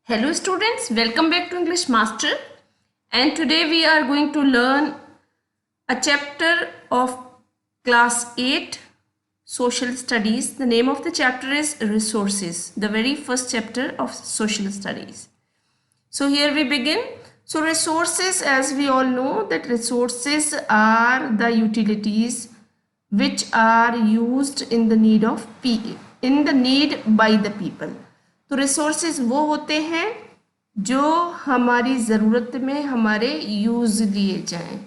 Hello students, welcome back to English Master, and today we are going to learn a chapter of class 8 social studies. The name of the chapter is resources, the very first chapter of social studies. So here we begin. So resources, as we all know, that resources are the utilities which are used in the need by the people. तो resources वो होते हैं जो हमारी ज़रूरत में हमारे use लिए जाएं।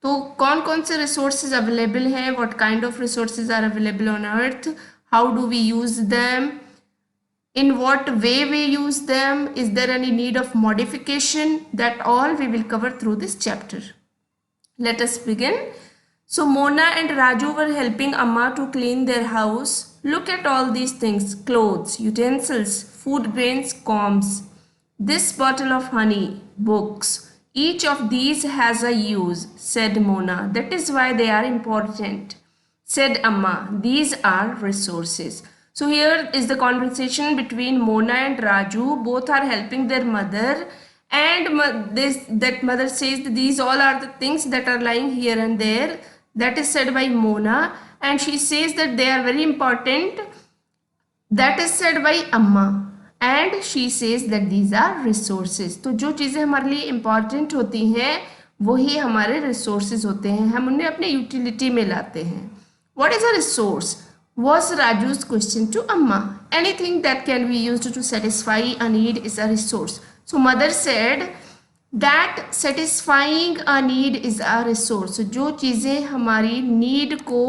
तो कौन कौन से रिसोर्सेज अवेलेबल हैं, what kind of resources are available on earth, how do we use them, in what way we use them, is there any need of modification, that all we will cover through this chapter. Let us begin. So Mona and Raju were helping Amma to clean their house. Look at all these things: clothes, utensils, food grains, combs, this bottle of honey, books. Each of these has a use, said Mona. That is why they are important, said Amma. These are resources. So here is the conversation between Mona and Raju. Both are helping their mother, and that mother says that these all are the things that are lying here and there. That is said by Mona, and she says that they are very important. That is said by Amma, and she says that these are resources. तो जो चीज़ें हमारे लिए important होती हैं वही हमारे resources होते हैं, हम उन्हें अपने utility में लाते हैं. What is a resource? Was Raju's question to Amma. Anything that can be used to satisfy a need is a resource. So mother said that satisfying a need is a resource. जो चीज़ें हमारी need को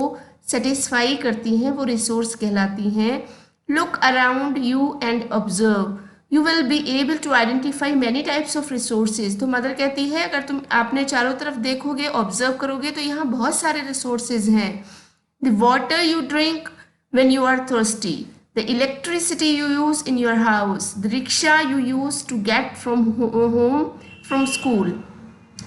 satisfy करती हैं वो resource कहलाती हैं. Look around you and observe. You will be able to identify many types of resources. तो मदर कहती है अगर तुम आपने चारों तरफ देखोगे, ऑब्जर्व करोगे तो यहाँ बहुत सारे resources हैं. The water you drink when you are thirsty, the electricity you use in your house, the rickshaw you use to get from home from school,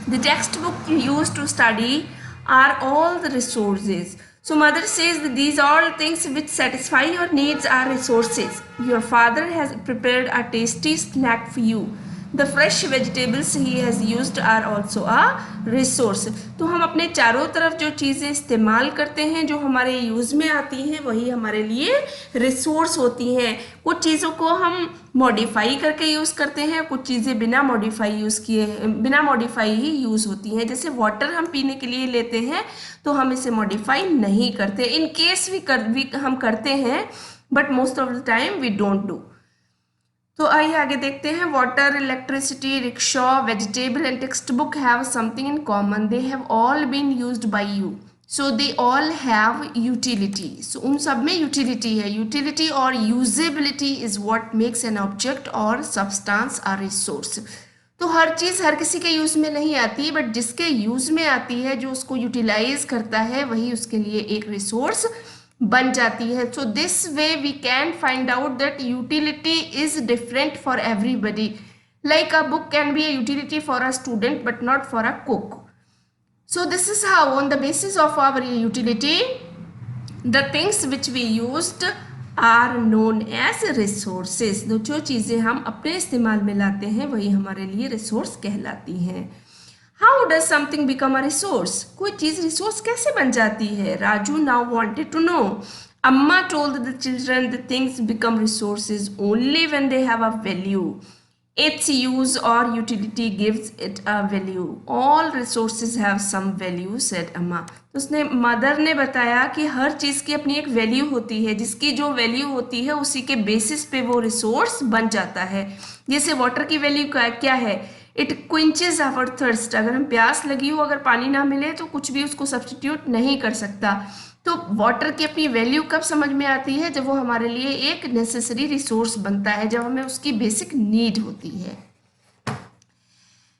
the textbook you use to study are all the resources. So mother says that these all things which satisfy your needs are resources. Your father has prepared a tasty snack for you. The fresh vegetables he has used are also a resource. तो हम अपने चारों तरफ जो चीज़ें इस्तेमाल करते हैं जो हमारे यूज़ में आती हैं वही हमारे लिए रिसोर्स होती हैं. कुछ चीज़ों को हम मॉडिफाई करके यूज़ करते हैं, कुछ चीज़ें बिना मॉडिफाई ही यूज़ होती हैं. जैसे वाटर हम पीने के लिए लेते हैं तो हम इसे मॉडिफाई नहीं करते. इन केस हम करते हैं but most of the time we don't do. तो आइए आगे देखते हैं. Water, electricity, rickshaw, vegetable and text book have something in common. They have all been used by you, so they all have utility. So उन सब में utility है. Utility और usability is what makes an object or substance a resource. तो हर चीज़ हर किसी के use में नहीं आती, बट जिसके यूज़ में आती है, जो उसको यूटिलाइज करता है, वही उसके लिए एक रिसोर्स बन जाती है. So this way we can find out that utility is different for everybody. Like a book can be a utility for a student but not for a cook. So this is how on the basis of our utility the things which we used are known as resources. जो चीज़ें हम अपने इस्तेमाल में लाते हैं वही हमारे लिए रिसोर्स कहलाती हैं. How does something become a resource? कोई चीज़ रिसोर्स कैसे बन जाती है? Raju now wanted to know. Amma told the children the things become resources only when they have a value. Its use or utility gives it a value. All resources have some value, said Amma. तो उसने mother ने बताया कि हर चीज़ की अपनी एक value होती है, जिसकी जो वैल्यू होती है उसी के बेसिस पे वो रिसोर्स बन जाता है. जैसे वाटर की वैल्यू क्या है? It quenches our thirst. अगर हम प्यास लगी हो, अगर पानी ना मिले तो कुछ भी उसको सब्सटीट्यूट नहीं कर सकता. तो वाटर की अपनी वैल्यू कब समझ में आती है? जब वो हमारे लिए एक नेसेसरी रिसोर्स बनता है, जब हमें उसकी बेसिक नीड होती है.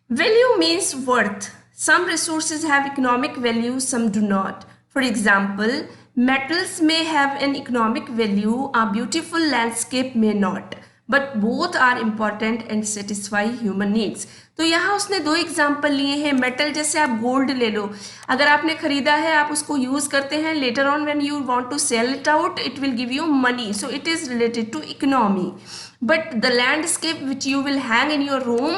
Value means worth. Some resources have economic value, some do not. For example, metals may have an economic value, a beautiful landscape may not. But both are important and satisfy human needs. तो यहाँ उसने दो example लिए हैं। Metal, जैसे आप gold ले लो, अगर आपने खरीदा है, आप उसको यूज करते हैं, later on when you want to sell it out, it will give you money, so it is related to economy. But the landscape which you will hang in your room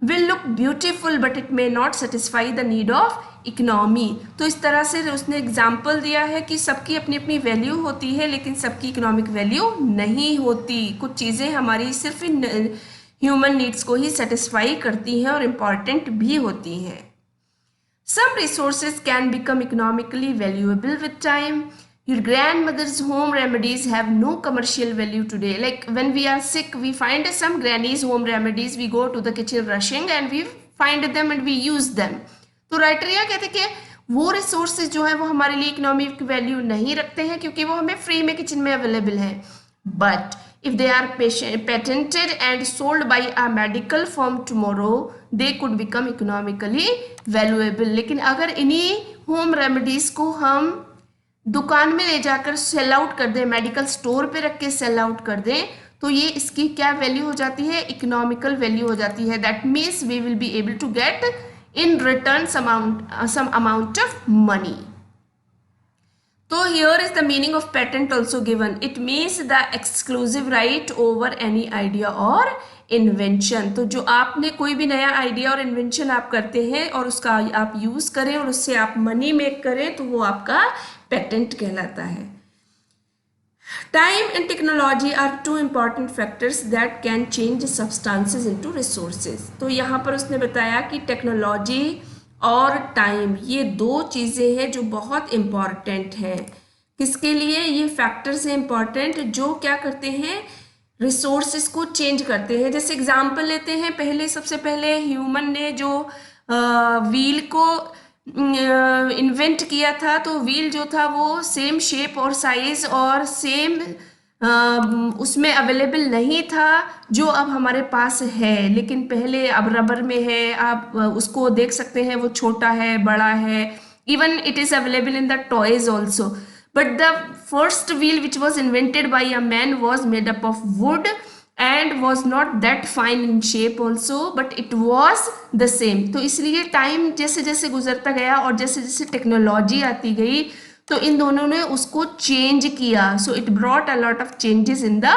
will look beautiful but it may not satisfy the need of economy. तो इस तरह से उसने example दिया है कि सबकी अपनी अपनी वैल्यू होती है, लेकिन सबकी इकोनॉमिक वैल्यू नहीं होती। कुछ चीज़ें हमारी सिर्फ ह्यूमन नीड्स को ही सेटिस्फाई करती हैं और इम्पॉर्टेंट भी होती हैं। Some resources can become economically valuable with time. Your grandmother's home remedies have no commercial value today. Like when we are sick, we find some granny's home remedies, we go to the kitchen rushing and we find them and we use them. तो writer यह कहते हैं कि वो resources जो है वो हमारे लिए इकोनॉमिक वैल्यू नहीं रखते हैं क्योंकि वो हमें फ्री में किचन में अवेलेबल है। But if they are patented and sold by a medical firm tomorrow, they could become economically valuable. लेकिन अगर इन्हीं होम रेमेडीज को हम दुकान में ले जाकर सेल आउट कर दें, मेडिकल स्टोर पे रख के सेल आउट कर दें, तो ये इसकी क्या वैल्यू हो जाती है, इकोनॉमिकल वैल्यू हो जाती है। That means we will be able to get in return some amount of money. तो here is the meaning of patent also given. It means the exclusive right over any idea और invention. तो जो आपने कोई भी नया idea और invention आप करते हैं और उसका आप यूज करें और उससे आप मनी मेक करें, तो वो आपका पेटेंट कहलाता है। Time and technology are two important factors that can change substances into resources. तो यहाँ पर उसने बताया कि टेक्नोलॉजी और टाइम, ये दो चीज़ें हैं जो बहुत इम्पॉर्टेंट हैं। किसके लिए ये फैक्टर्स हैं इम्पॉर्टेंट, जो क्या करते हैं, रिसोर्सेज को चेंज करते हैं। जैसे एग्जांपल लेते हैं, पहले सबसे पहले ह्यूमन ने जो व्हील को इन्वेंट किया था, तो व्हील जो था वो सेम शेप और साइज और सेम उसमें अवेलेबल नहीं था जो अब हमारे पास है। लेकिन पहले अब रबर में है, आप उसको देख सकते हैं, वो छोटा है, बड़ा है, even it is available in the toys also. But the first wheel which was invented by a man was made up of wood and was not that fine in shape also, but it was the same. तो इसलिए time जैसे जैसे गुजरता गया और जैसे जैसे technology आती गई, तो इन दोनों ने उसको चेंज किया। So it brought a lot of changes in the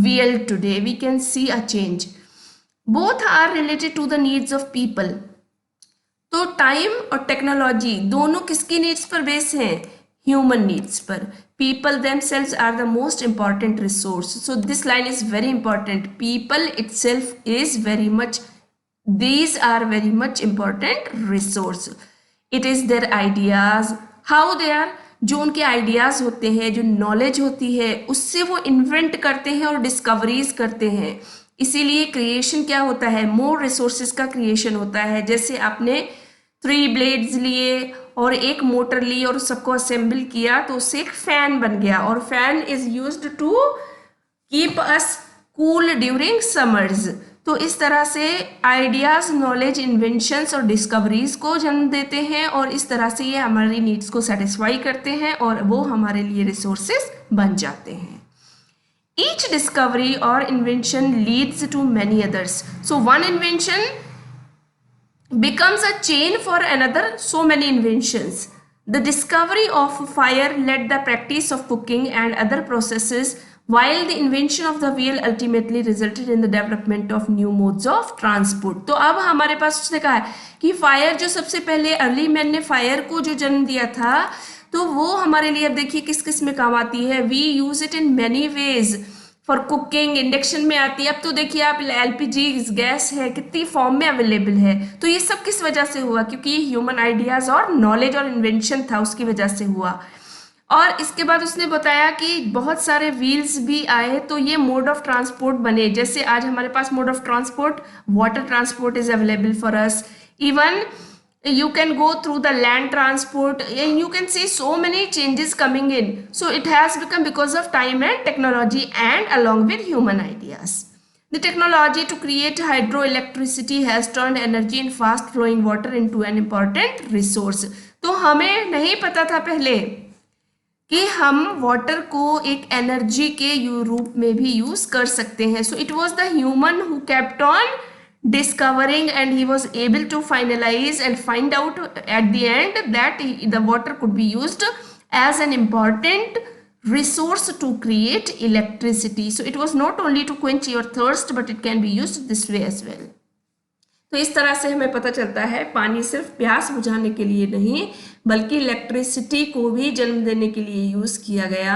wheel today. We can see a change. Both are related to the needs of people. तो टाइम और टेक्नोलॉजी दोनों किसकी नीड्स पर बेस हैं, ह्यूमन नीड्स पर। People themselves are the most important resource. So this line is very important. People itself is very much, these are very much important resource. It is their ideas, how they are, जो उनके ideas होते हैं, जो knowledge होती है, उससे वो invent करते हैं और डिस्कवरीज करते हैं। इसीलिए क्रिएशन क्या होता है, मोर रिसोर्सेज का क्रिएशन होता है। जैसे आपने 3 ब्लेड्स लिए और एक मोटर ली और सबको असेंबल किया, तो उससे एक फैन बन गया, और fan is used to keep us cool during summers. तो इस तरह से आइडियाज, नॉलेज, इन्वेंशंस और डिस्कवरीज को जन्म देते हैं, और इस तरह से ये हमारी नीड्स को सेटिस्फाई करते हैं और वो हमारे लिए रिसोर्सेज बन जाते हैं। Each discovery or invention leads to many others. So one invention becomes a chain for another, so many inventions. The discovery of fire led the practice of cooking and other processes, while the invention of the wheel ultimately resulted in the development of new modes of transport. तो अब हमारे पास उसने कहा है कि fire जो सबसे पहले अर्ली मैन ने फायर को जो जन्म दिया था, तो वो हमारे लिए अब देखिए किस किस में काम आती है। We use it in many ways for cooking, induction में आती है। अब तो देखिए आप LPG गैस है, कितनी फॉर्म में अवेलेबल है। तो ये सब किस वजह से हुआ, क्योंकि ये ह्यूमन आइडियाज और नॉलेज और इन्वेंशन था, उसकी वजह से हुआ। और इसके बाद उसने बताया कि बहुत सारे व्हील्स भी आए, तो ये मोड ऑफ ट्रांसपोर्ट बने। जैसे आज हमारे पास mode of transport, water transport is available for us, even you can go through the land transport, and you can see so many changes coming in. So it has become because of time and technology and along with human ideas. The technology to create hydroelectricity has turned energy in fast flowing water into an important resource. तो हमें नहीं पता था पहले कि हम water को एक एनर्जी के रूप में भी यूज कर सकते हैं. So it was the human who kept on discovering and he was able to finalize and find out at the end that the water could be used as an important resource to create electricity. So it was not only to quench your thirst but it can be used this way as well. तो इस तरह से हमें पता चलता है पानी सिर्फ प्यास बुझाने के लिए नहीं बल्कि इलेक्ट्रिसिटी को भी जन्म देने के लिए यूज किया गया.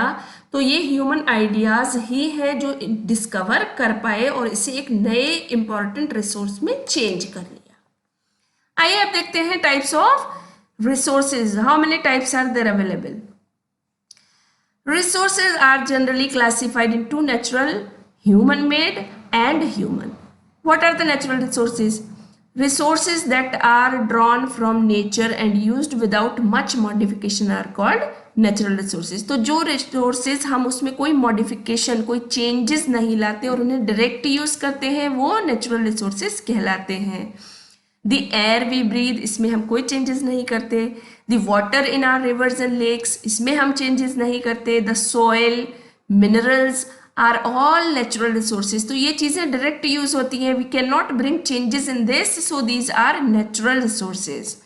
तो ये ह्यूमन आइडियाज ही है जो डिस्कवर कर पाए और इसे एक नए इंपॉर्टेंट रिसोर्स में चेंज कर लिया. आइए अब देखते हैं types of resources. How many types are there available? Resources are generally classified into natural, human-made, and human. What are the natural resources? Resources that are drawn from nature and used without much modification are called natural resources. तो जो resources हम उसमें कोई modification, कोई changes नहीं लाते और उन्हें direct use करते हैं वो natural resources कहलाते हैं. The air we breathe, इसमें हम कोई changes नहीं करते. The water in our rivers and lakes, इसमें हम changes नहीं करते. The soil, minerals are all natural resources. तो ये चीज़ें direct use होती हैं. We cannot bring changes in this, so these are natural resources.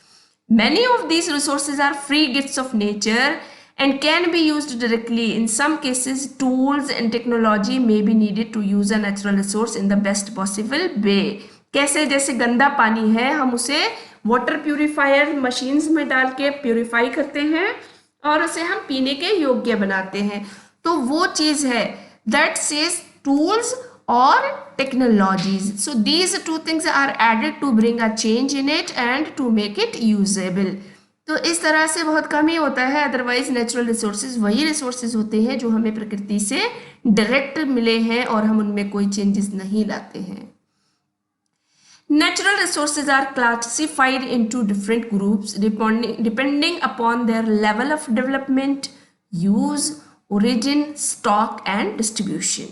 Many of these resources are free gifts of nature and can be used directly. In some cases, tools and technology may be needed to use a natural resource in the best possible way. कैसे? जैसे गंदा पानी है हम उसे water purifier machines में डाल के प्यूरिफाई करते हैं और उसे हम पीने के योग्य बनाते हैं. तो वो चीज़ है दैट सेज टूल्स और technologies. So these two things are added to bring a change in it and to make it usable. तो इस तरह से बहुत कम ही होता है. अदरवाइज नेचुरल रिसोर्सेज वही रिसोर्सेज होते हैं जो हमें प्रकृति से डायरेक्ट मिले हैं और हम उनमें कोई चेंजेस नहीं लाते हैं. Natural resources are classified into different groups depending upon their level of development, use, origin, stock, and distribution.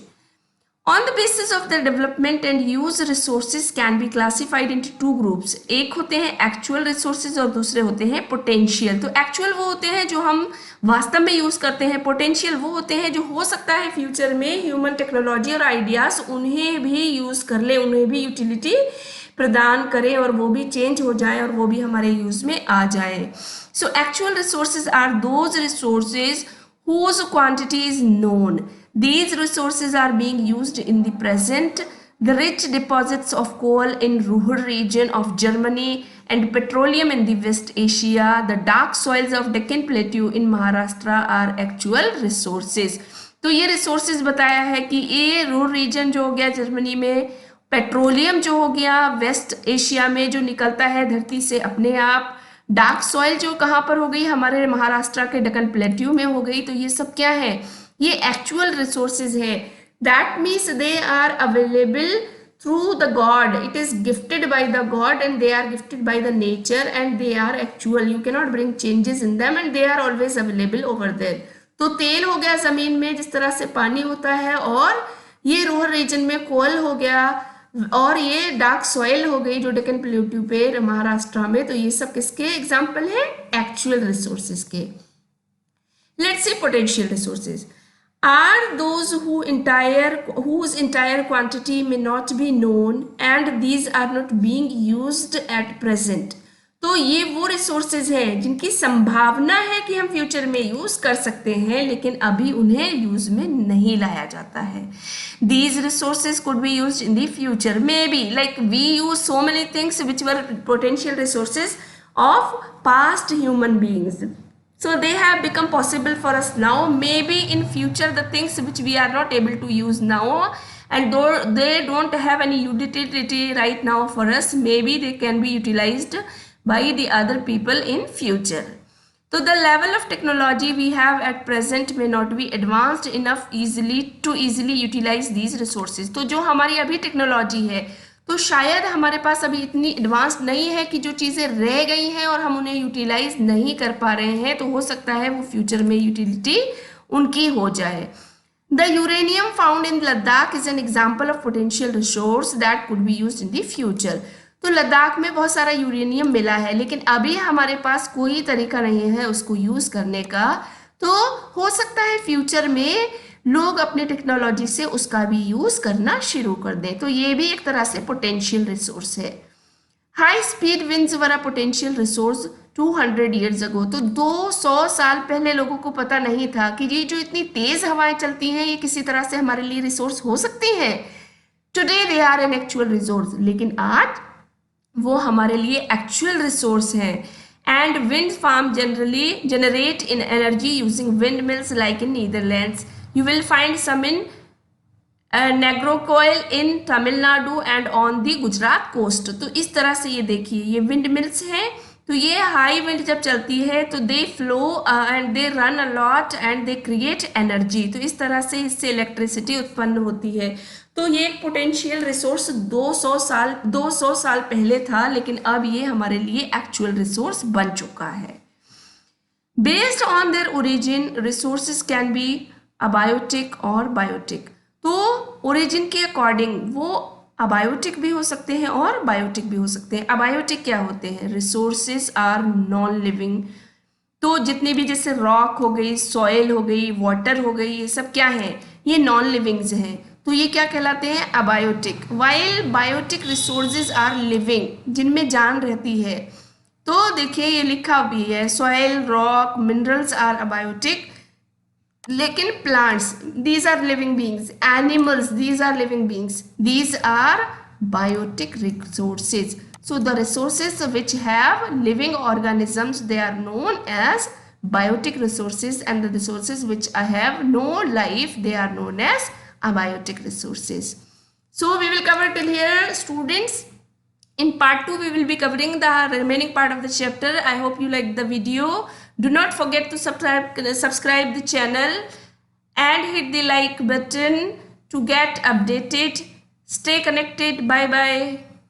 On the basis of their development and use, resources can be classified into two groups. एक होते हैं actual resources और दूसरे होते हैं potential. तो actual वो होते हैं जो हम वास्तव में यूज करते हैं. पोटेंशियल वो होते हैं जो हो सकता है फ्यूचर में ह्यूमन टेक्नोलॉजी और आइडियाज उन्हें भी यूज कर ले, उन्हें भी यूटिलिटी प्रदान करें और वो भी चेंज हो जाए और वो भी हमारे यूज में आ जाए. So actual resources are those resources whose quantity is known. These resources are being used in the present. The rich deposits of coal in Ruhr region of Germany and petroleum in the West Asia, the dark soils of Deccan Plateau in Maharashtra are actual resources. तो ये resources बताया है कि ये Ruhr reason जो हो गया Germany में, पेट्रोलियम जो हो गया वेस्ट एशिया में जो निकलता है धरती से अपने आप, डार्क सॉइल जो कहाँ पर हो गई हमारे महाराष्ट्र के डेक्कन प्लेट्यू में हो गई. तो ये सब क्या है? ये एक्चुअल रिसोर्सेज है. That means they are available through the God. It is gifted by the God and they are gifted by the nature and they are actual. You cannot bring changes in them and they are always available over there. तो तेल हो गया जमीन में जिस तरह से पानी होता है, और ये रूरल रीजन में कोल हो गया, और ये डार्क सॉइल हो गई जो डेक्कन प्लेट्यू पे महाराष्ट्र में. तो ये सब किसके एग्जाम्पल है? एक्चुअल रिसोर्सेज के. Let's see potential resources are those whose entire quantity may not be known and these are not being used at present. तो ये वो रिसोर्सेज हैं जिनकी संभावना है कि हम फ्यूचर में यूज कर सकते हैं लेकिन अभी उन्हें यूज में नहीं लाया जाता है. These resources could be used in the future. Maybe like we use so many things which were potential resources of past human beings. So they have become possible for us now. Maybe in future the things which we are not able to use now and though they don't have any utility right now for us, maybe they can be utilized by the other people in future. So the level of technology we have at present may not be advanced enough to easily utilize these resources. तो जो हमारी अभी technology है तो शायद हमारे पास अभी इतनी एडवांस नहीं है कि जो चीज़ें रह गई हैं और हम उन्हें यूटिलाइज नहीं कर पा रहे हैं. तो हो सकता है वो फ्यूचर में यूटिलिटी उनकी हो जाए. The uranium found in Ladakh is an example of potential resource that could be used in the future. तो लद्दाख में बहुत सारा यूरेनियम मिला है लेकिन अभी हमारे पास कोई तरीका नहीं है उसको यूज़ करने का. तो हो सकता है फ्यूचर में लोग अपने टेक्नोलॉजी से उसका भी यूज करना शुरू कर दें, तो ये भी एक तरह से पोटेंशियल रिसोर्स है। High speed winds were a potential resource 200 years ago, तो 200 साल पहले लोगों को पता नहीं था कि ये जो इतनी तेज हवाएं चलती हैं ये किसी तरह से हमारे लिए रिसोर्स हो सकती हैं। Today they are an actual resource, लेकिन आज वो हमारे लिए एक्चुअल रिसोर्स हैं। And wind farm generally generate in energy using wind mills like in Netherlands, you will find some in Nagercoil in Tamil Nadu and on the Gujarat coast. तो इस तरह से ये देखिए ये विंड मिल्स हैं, तो ये हाई विंड जब चलती है तो they flow and they run a lot and they create energy, तो इस तरह से इससे इलेक्ट्रिसिटी उत्पन्न होती है। तो ये एक पोटेंशियल रिसोर्स 200 साल पहले था, लेकिन अब ये हमारे लिए एक्चुअल रिसोर्स बन चुका है। Based on their origin resources can be abiotic और बायोटिक, तो ओरिजिन के अकॉर्डिंग वो अबायोटिक भी हो सकते हैं और बायोटिक भी हो सकते हैं। अबायोटिक क्या होते हैं? रिसोर्सेज आर नॉन लिविंग, तो जितने भी जैसे रॉक हो गई, सॉइल हो गई, वाटर हो गई, ये सब क्या है? ये नॉन लिविंग्स हैं, तो ये क्या कहलाते हैं? Abiotic. While biotic resources are living, जिनमें जान रहती है। तो देखिए ये लिखा भी है soil, rock, minerals are abiotic, लेकिन plants these are living beings, animals these are living beings, these are biotic resources. So the resources which have living organisms, they are known as biotic resources, and the resources which have no life, they are known as abiotic resources. So we will cover till here, students. In part 2 we will be covering the remaining part of the chapter. I hope you liked the video. Do not forget to subscribe the channel and hit the like button to get updated. Stay connected. Bye bye.